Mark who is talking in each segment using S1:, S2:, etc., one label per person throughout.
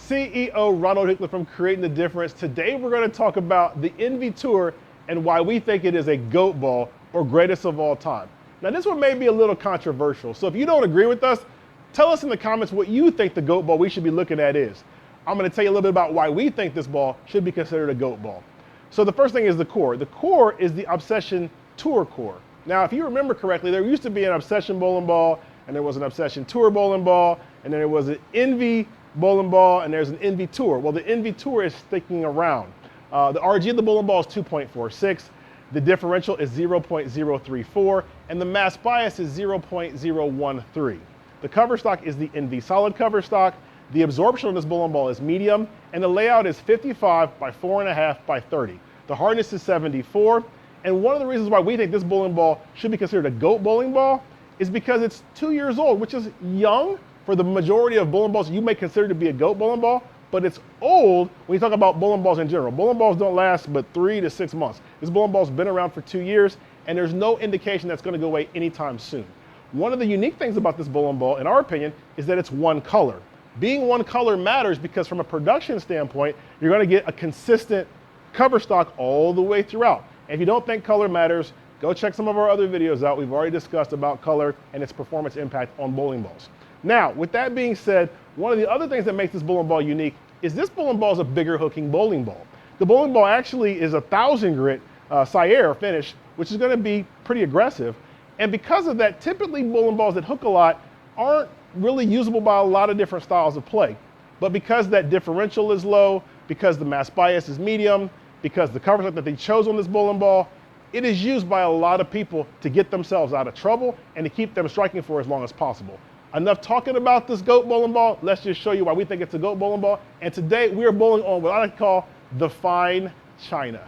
S1: CEO Ronald Hickler from Creating the Difference. Today we're going to talk about the Envy Tour and why we think it is a GOAT ball or greatest of all time. Now this one may be a little controversial, so if you don't agree with us, tell us in the comments what you think the GOAT ball we should be looking at is. I'm going to tell you a little bit about why we think this ball should be considered a GOAT ball. So the first thing is the core. The core is the Obsession Tour core. Now if you remember correctly, there used to be an Obsession bowling ball, and there was an Obsession Tour bowling ball, and then there was an Envy bowling ball, and there's an Envy Tour. Well, the Envy Tour is sticking around. The RG of the bowling ball is 2.46, the differential is 0.034, and the mass bias is 0.013. The cover stock is the Envy solid cover stock. The absorption on this bowling ball is medium, and the layout is 55 by 4.5 by 30. The hardness is 74, and one of the reasons why we think this bowling ball should be considered a GOAT bowling ball is because it's 2 years old, which is young for the majority of bowling balls you may consider to be a GOAT bowling ball, but it's old when you talk about bowling balls in general. Bowling balls don't last but 3 to 6 months. This bowling ball's been around for 2 years, and there's no indication that's gonna go away anytime soon. One of the unique things about this bowling ball, in our opinion, is that it's one color. Being one color matters because from a production standpoint, you're gonna get a consistent cover stock all the way throughout. And if you don't think color matters, go check some of our other videos out. We've already discussed about color and its performance impact on bowling balls. Now, with that being said, one of the other things that makes this bowling ball unique is this bowling ball is a bigger hooking bowling ball. The bowling ball actually is a 1,000 grit Sierra finish, which is gonna be pretty aggressive. And because of that, typically bowling balls that hook a lot aren't really usable by a lot of different styles of play. But because that differential is low, because the mass bias is medium, because the cover stock that they chose on this bowling ball, it is used by a lot of people to get themselves out of trouble and to keep them striking for as long as possible. Enough talking about this GOAT bowling ball. Let's just show you why we think it's a GOAT bowling ball. And today we are bowling on what I like to call the fine china.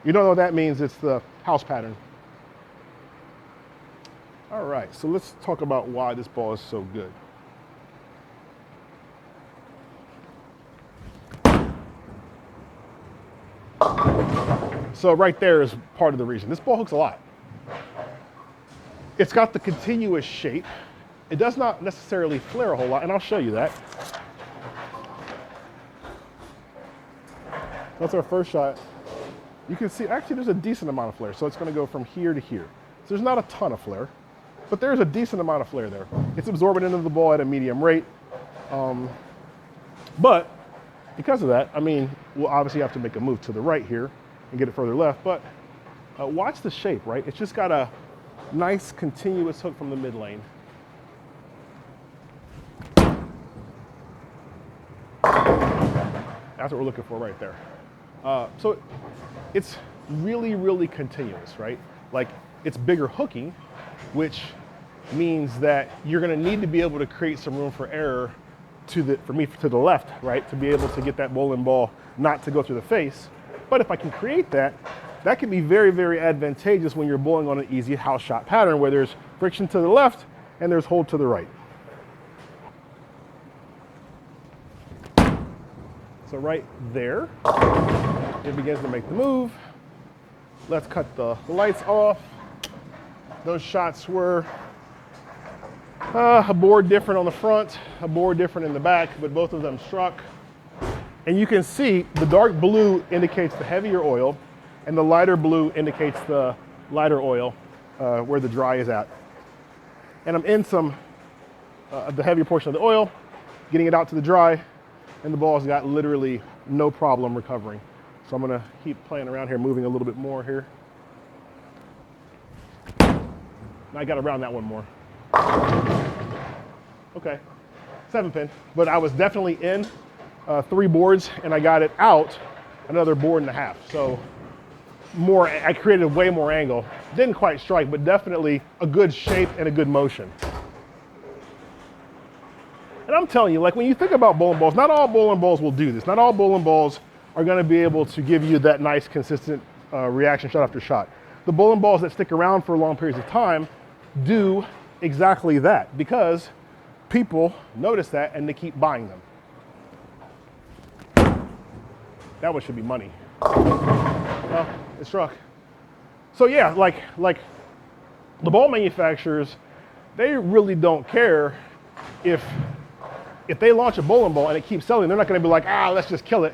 S1: You don't know what that means, it's the house pattern. All right, so let's talk about why this ball is so good. So right there is part of the reason. This ball hooks a lot. It's got the continuous shape. It does not necessarily flare a whole lot, and I'll show you that. That's our first shot. You can see, actually there's a decent amount of flare, so it's gonna go from here to here. So there's not a ton of flare, but there's a decent amount of flare there. It's absorbing into the ball at a medium rate. But because of that, I mean, we'll obviously have to make a move to the right here and get it further left, but watch the shape, right? It's just got a nice continuous hook from the mid lane. That's what we're looking for right there. So it's really, really continuous, right? Like it's bigger hooking, which means that you're gonna need to be able to create some room for error to the left, right? To be able to get that bowling ball not to go through the face. But if I can create that, that can be very, very advantageous when you're bowling on an easy house shot pattern where there's friction to the left and there's hold to the right. So right there, it begins to make the move. Let's cut the lights off. Those shots were a board different on the front, a board different in the back, but both of them struck. And you can see the dark blue indicates the heavier oil, and the lighter blue indicates the lighter oil where the dry is at. And I'm in some of the heavier portion of the oil, getting it out to the dry, and the ball's got literally no problem recovering. So I'm gonna keep playing around here, moving a little bit more here. And I got around that one more. Okay, 7 pin, but I was definitely in 3 boards, and I got it out another board and a half. So I created way more angle. Didn't quite strike, but definitely a good shape and a good motion. And I'm telling you, like when you think about bowling balls, not all bowling balls will do this. Not all bowling balls are gonna be able to give you that nice, consistent reaction shot after shot. The bowling balls that stick around for long periods of time do exactly that because people notice that and they keep buying them. That one should be money. Well, it struck. So yeah, like the ball manufacturers, they really don't care if if they launch a bowling ball and it keeps selling, they're not going to be like, let's just kill it.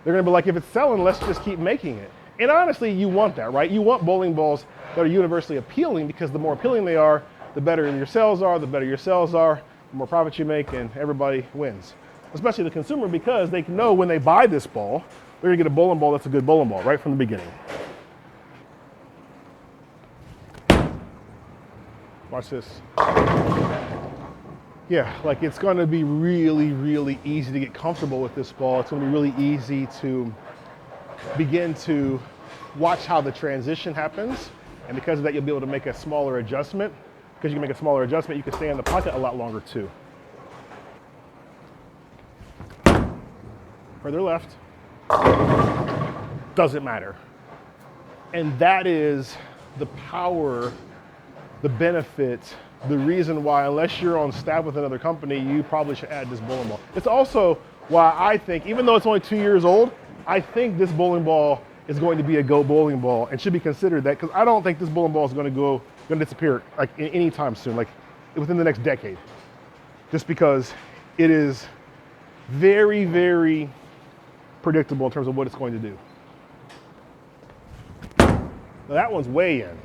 S1: They're going to be like, if it's selling, let's just keep making it. And honestly, you want that, right? You want bowling balls that are universally appealing, because the more appealing they are, the better your sales are. The better your sales are, the more profit you make, and everybody wins. Especially the consumer, because they know when they buy this ball, they're going to get a bowling ball that's a good bowling ball right from the beginning. Watch this. Yeah, like it's going to be really, really easy to get comfortable with this ball. It's going to be really easy to begin to watch how the transition happens. And because of that, you'll be able to make a smaller adjustment. Because you can make a smaller adjustment, you can stay in the pocket a lot longer too. Further left. Doesn't matter. And that is the power, the benefit, the reason why, unless you're on staff with another company, you probably should add this bowling ball. It's also why I think, even though it's only 2 years old, I think this bowling ball is going to be a GOAT bowling ball and should be considered that, because I don't think this bowling ball is going to disappear like any time soon, like within the next decade. Just because it is very, very predictable in terms of what it's going to do. Now that one's way in.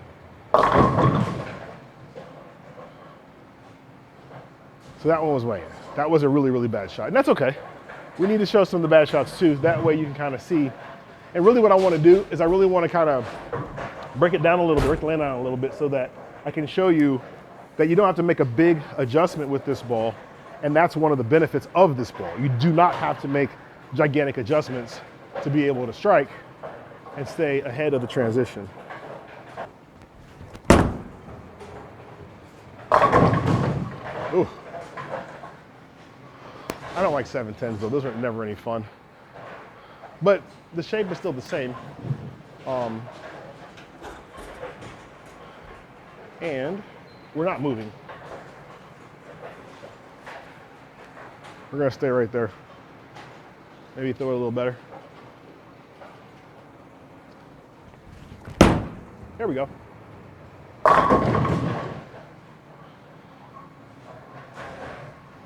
S1: So that one was way in. That was a really, really bad shot. And that's okay. We need to show some of the bad shots too. That way you can kind of see. And really what I want to do is I really want to kind of break it down a little bit, break the land down a little bit, so that I can show you that you don't have to make a big adjustment with this ball. And that's one of the benefits of this ball. You do not have to make gigantic adjustments to be able to strike and stay ahead of the transition. Ooh. I don't like 710s though, those are never any fun. But the shape is still the same. And we're not moving. We're gonna stay right there. Maybe throw it a little better. There we go.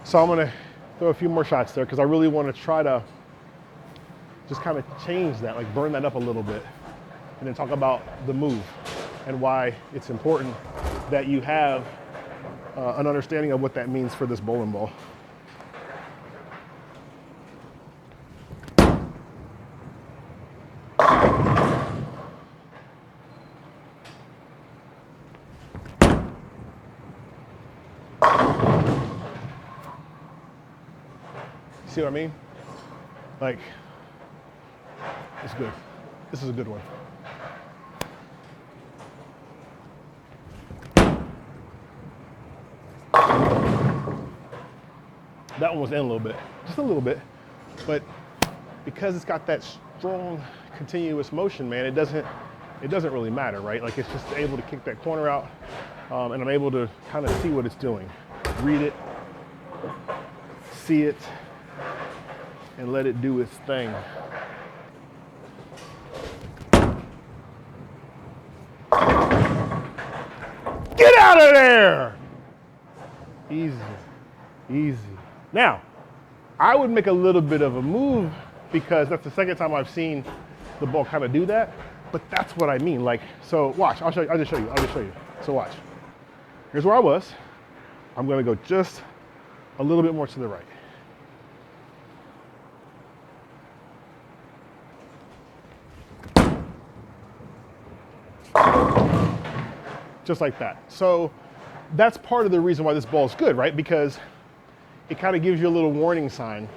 S1: So I'm gonna throw a few more shots there because I really want to try to just kind of change that, like burn that up a little bit, and then talk about the move and why it's important that you have an understanding of what that means for this bowling ball. See what I mean? Like, it's good. This is a good one. That one was in a little bit, just a little bit, but because it's got that strong continuous motion, man, it doesn't really matter, right? Like, it's just able to kick that corner out, and I'm able to kind of see what it's doing, read it, see it, and let it do its thing. Get out of there! Easy, easy. Now, I would make a little bit of a move because that's the second time I've seen the ball kind of do that, but that's what I mean. Like, so watch, I'll just show you. So watch. Here's where I was. I'm gonna go just a little bit more to the right. Just like that. So that's part of the reason why this ball is good, right? Because it kind of gives you a little warning sign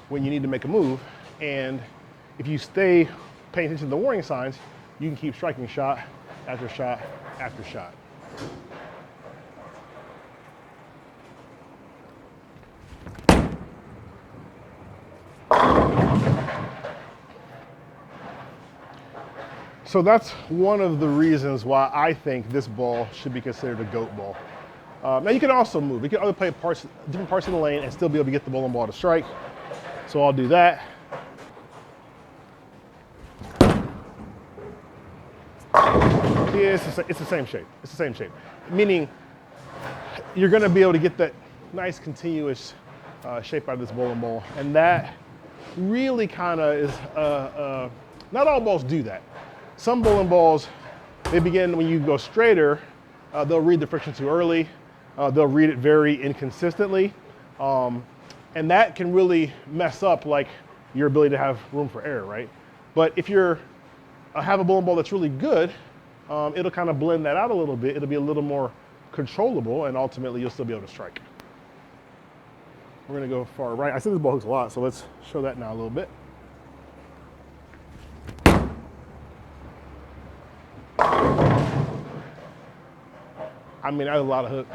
S1: when you need to make a move. And if you stay paying attention to the warning signs, you can keep striking shot after shot after shot. So that's one of the reasons why I think this ball should be considered a GOAT ball. Now you can also move. You can other play different parts of the lane and still be able to get the bowling ball to strike. So I'll do that. Yeah, it's the same shape. It's the same shape. Meaning you're gonna be able to get that nice continuous shape out of this bowling ball. And that really kind of is, not all balls do that. Some bowling balls, they begin when you go straighter, they'll read the friction too early. They'll read it very inconsistently. And that can really mess up like your ability to have room for error, right? But if you're have a bowling ball that's really good, it'll kind of blend that out a little bit. It'll be a little more controllable, and ultimately you'll still be able to strike. We're gonna go far right. I see this ball hooks a lot, so let's show that now a little bit. I mean, that was a lot of hook.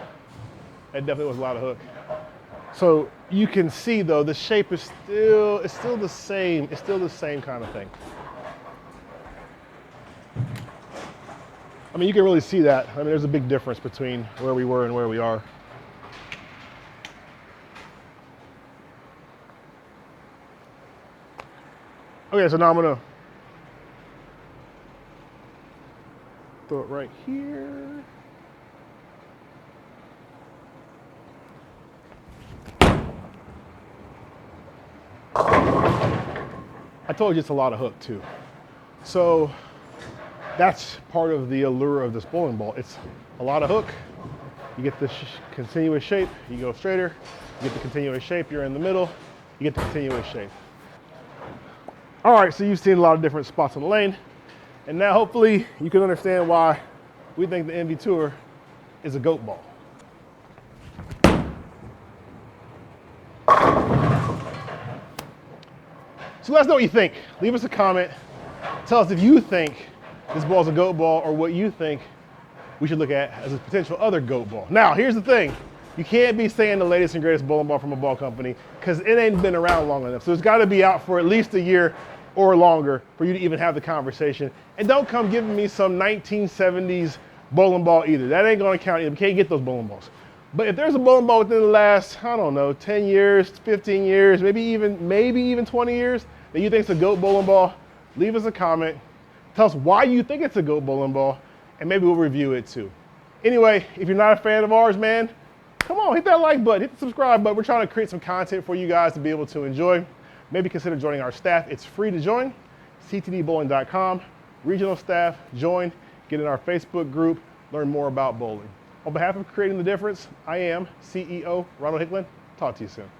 S1: It definitely was a lot of hook. So you can see though, the shape is still the same. It's still the same kind of thing. I mean, you can really see that. I mean, there's a big difference between where we were and where we are. Okay, so now I'm gonna throw it right here. I told you it's a lot of hook too. So that's part of the allure of this bowling ball. It's a lot of hook. You get this continuous shape, you go straighter, you get the continuous shape, you're in the middle, you get the continuous shape. All right, so you've seen a lot of different spots on the lane, and now hopefully you can understand why we think the NV Tour is a GOAT ball. So let us know what you think. Leave us a comment. Tell us if you think this ball is a GOAT ball or what you think we should look at as a potential other GOAT ball. Now, here's the thing. You can't be saying the latest and greatest bowling ball from a ball company because it ain't been around long enough. So it's got to be out for at least a year or longer for you to even have the conversation. And don't come giving me some 1970s bowling ball either. That ain't going to count either. We can't get those bowling balls. But if there's a bowling ball within the last, I don't know, 10 years, 15 years, maybe even 20 years that you think is a GOAT bowling ball, leave us a comment. Tell us why you think it's a GOAT bowling ball, and maybe we'll review it too. Anyway, if you're not a fan of ours, man, come on, hit that like button, hit the subscribe button. We're trying to create some content for you guys to be able to enjoy. Maybe consider joining our staff. It's free to join, ctdbowling.com. Regional staff, join, get in our Facebook group, learn more about bowling. On behalf of Creating the Difference, I am CEO Ronald Hicklin. Talk to you soon.